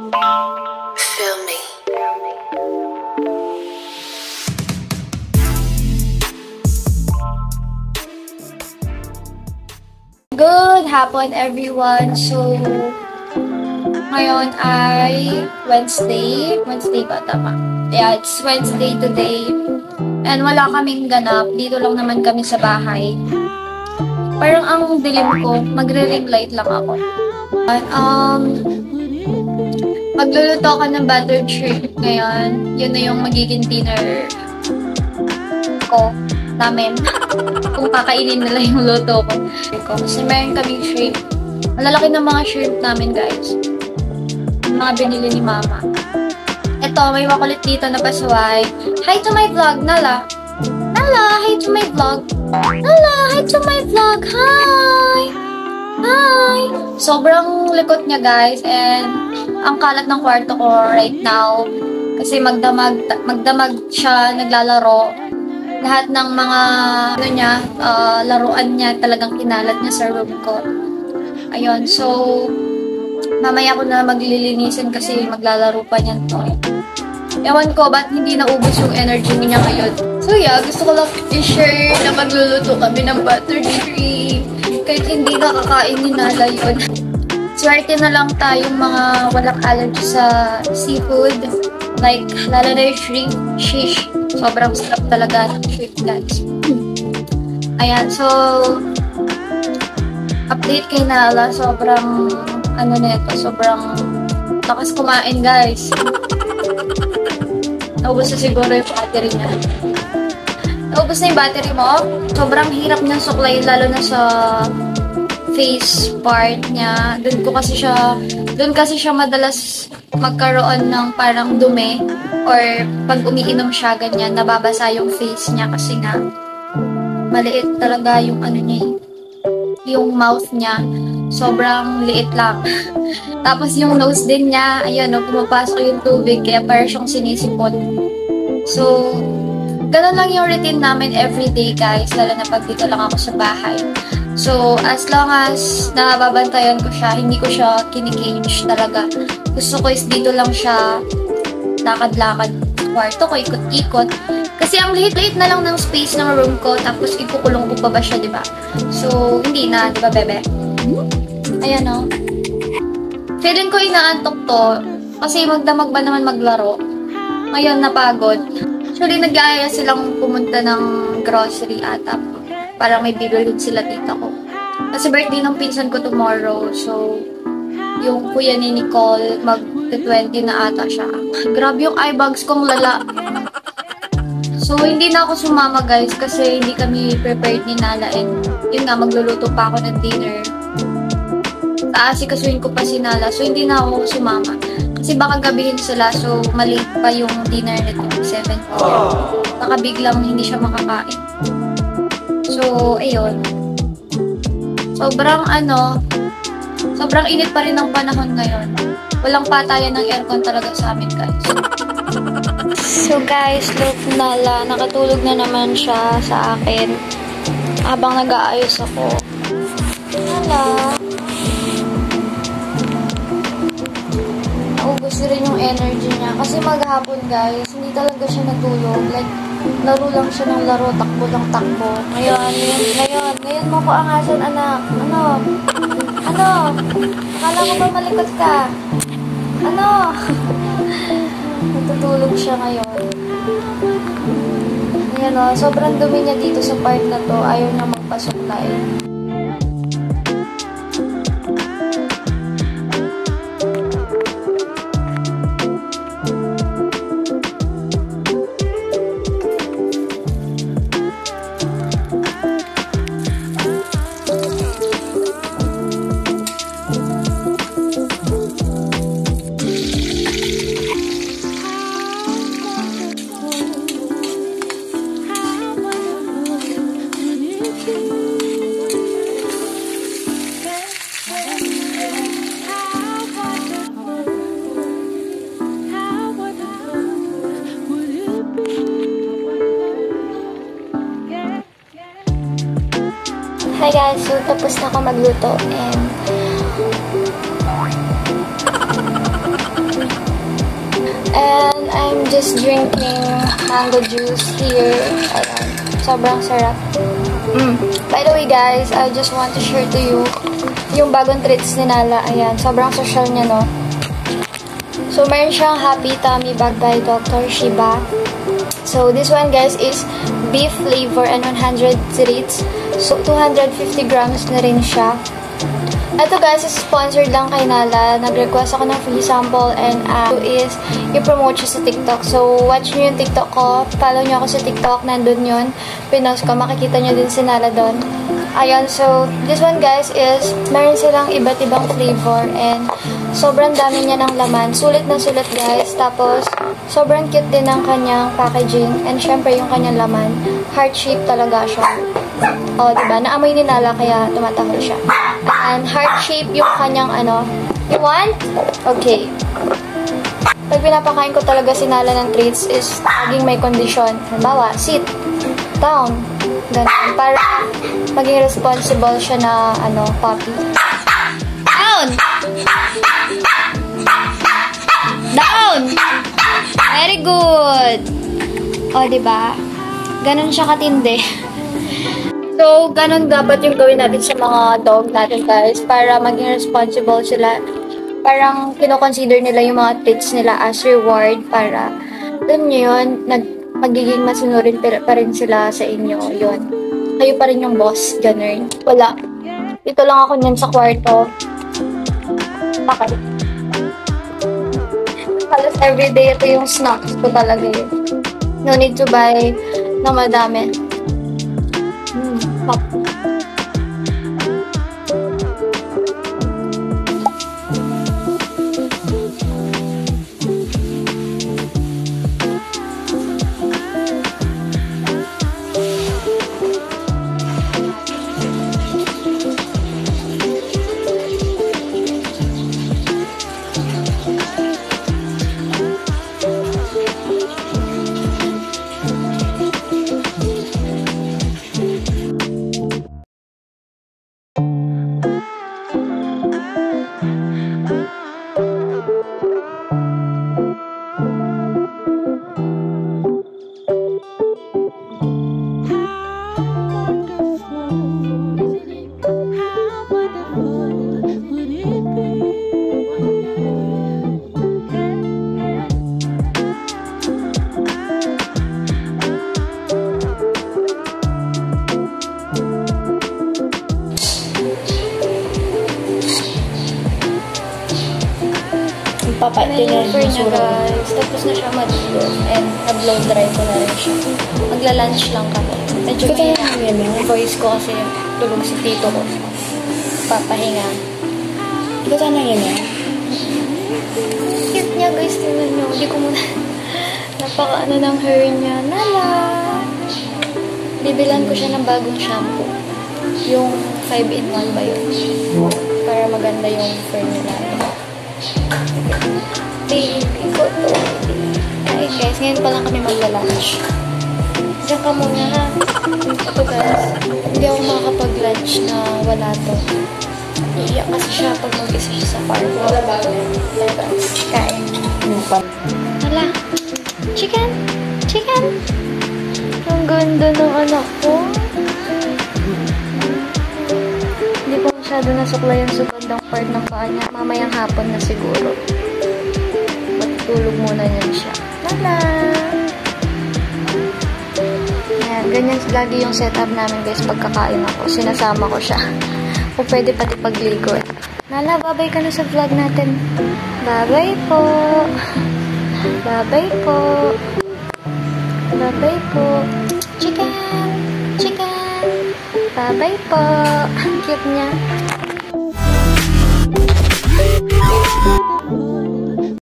Feel me. Good hapon everyone. So, ngayon ay Wednesday. Wednesday ba? Tama. Yeah, it's Wednesday today. And wala kaming ganap. Dito lang naman kami sa bahay. Parang ang dilim ko, magre-ring light lang ako. Magluluto ako ng buttered shrimp ngayon. Yun na yung magiging dinner ko, namin. Kung kakainin nila yung luto ko. Kasi meron kaming shrimp. Malalaki ng mga shrimp namin, guys. Yung mga binili ni Mama. Ito, may makulit dito na pasaway. Hi to my vlog, Nala. Nala, hi to my vlog. Nala, hi to my vlog. Hi! Hi! Sobrang likot niya, guys. And ang kalat ng kwarto ko right now. Kasi magdamag siya, naglalaro. Lahat ng mga laruan niya talagang kinalat niya sa room ko. Ayun, so mamaya ko na maglilinisin kasi maglalaro pa niyan to. Ewan ko, ba't hindi naubos yung energy niya ngayon. So yeah, gusto ko lang i-share na magluluto kami ng buttered shrimp. Kahit hindi nakakain ni Nala yun. Swerte na lang tayong mga walang allergy sa seafood. Like, lalo na yung shrimp, shish. Sobrang sarap talaga ng shrimp, guys. Ayan, so update kay Nala. Sobrang, sobrang lakas kumain, guys. Naubos na siguro yung battery niya. Naubos na yung battery mo. Sobrang hirap niyang suklay, lalo na sa face part niya. Doon kasi siya madalas magkaroon ng parang dumi or pag umiinom siya ganyan, nababasa yung face niya kasi nga maliit talaga yung yung mouth niya. Sobrang liit lang. Tapos yung nose din niya, ayun, pumapasok yung tubig kaya parang siyang sinisipot. So, ganun lang yung routine namin everyday, guys, lalo na pag dito lang ako sa bahay. So, as long as nababantayan ko siya, hindi ko siya kinikage talaga. Gusto ko is dito lang siya lakad-lakad sa kwarto ko, ikot-ikot. Kasi ang liit-liit na lang ng space ng room ko, tapos ikukulong ko pa ba siya, diba? So, hindi na, diba, bebe? Ayan, o. Feeling ko inaantok to, kasi magdamag ba naman maglaro? Ngayon, napagod. Actually, nag-aaya silang pumunta ng grocery ata. Parang may bibilhin sila tita ko. Kasi birthday ng pinsan ko tomorrow. So, yung kuya ni Nicole, mag-20 na ata siya. Grabe yung eye bags kong lala. So, hindi na ako sumama, guys, kasi hindi kami prepared ni Nala. And, yun nga, magluluto pa ako ng dinner. Aasikasuhin ko pa si Nala. So, hindi na ako sumama. Kasi baka gabihin sila. So, maliit pa yung dinner nito. 7 p.m. Baka biglang hindi siya makakain. So, ayun. Sobrang init pa rin ng panahon ngayon. Walang patayan ng aircon talaga sa amin, guys. So, guys, look, Nala, nakatulog na naman siya sa akin habang nag-aayos ako. Nala. Naubos rin yung energy niya. Kasi maghapon, guys, hindi talaga siya natulog. Like, laro lang siya ng laro, takbo lang takbo. Ngayon mo ko angasan, anak. Ano? Akala ko ba malikot ka? Ano? Natutulog siya ngayon. Ayan o, sobrang dumi niya dito sa part na to. Ayaw na magpasuklay. Hi guys, so tapos na ako magluto and And I'm just drinking mango juice here. Ayan. Sobrang sarap. By the way guys, I just want to share to you yung bagong treats ni Nala. Ayan. Sobrang social niya, no? So, meron siyang Happy Tummy Bag by Dr. Shiba. So, this one guys is beef flavor and 100 treats. So, 250 grams na rin siya. Ito guys, is sponsored lang kay Nala. Nag-request ako ng free sample and is i-promote siya sa TikTok. So, watch nyo yung TikTok ko. Follow nyo ako sa TikTok. Nandun yun. Pinost ko. Makikita nyo din si Nala doon. Ayun, so, this one guys is meron silang iba't ibang flavor and sobrang dami niya ng laman. Sulit na sulit guys. Tapos, sobrang cute din ng kanyang packaging and syempre yung kanyang laman. Heart shape talaga siya. O, diba? Naamoy ni Nala kaya tumatakot siya. And heart shape yung kanyang ano. You want? Okay. Pag pinapakain ko talaga si Nala ng treats is maging may kondisyon. Halimbawa, sit, down, ganun. Para maging responsible siya na ano, puppy. Down! Down! Very good! O, diba? Ganun siya katindi. So, ganun dapat yung gawin natin sa mga dog natin, guys, para maging responsible sila. Parang kinoconsider nila yung mga treats nila as reward para, dun yun, magiging masunurin pa rin sila sa inyo. Yun. Kayo pa rin yung boss. Ganun. Wala. Dito lang ako niyan sa kwarto. Okay. Halos everyday ito yung snacks ko talaga yun. No need to buy na madami. Pop. Papati niya guys. Tapos na siya mag-blow. And nag-blow dry ko na rin siya. Magla-lunch lang kami. Medyo may voice ko kasi tulog si tito ko. Papahinga. Ito sana yan yan? Cute niya guys. Tingnan nyo. Hindi ko muna napaka-ano ng hair niya. Nala! Bibilan ko siya ng bagong shampoo. Yung 5-in-1 ba yun? Para maganda yung fur nila. Baby ko to. Ay guys, ngayon pa lang kami magla-lunch. Diyan ka muna ha. Ito guys, hindi ako makakapag-lunch na wala to. Iiyak kasi siya pag mag-isa siya sa park. Wala ba? Kain. Hala. Chicken? Chicken? Ang ganda ng anak ko. Hindi ko masyado nasukla yung sugandang part ng paa niya. Mamayang hapon na siguro. Matutulog muna niyan siya. Lala! Ayan, ganyan lagi yung setup namin guys pagkakain ako. Sinasama ko siya. O pwede pati pagligo. Lala, babay ka na sa vlog natin. Babay po! Babay po! Babay po! Chicken! Chicken! Babay po! Ang cute niya.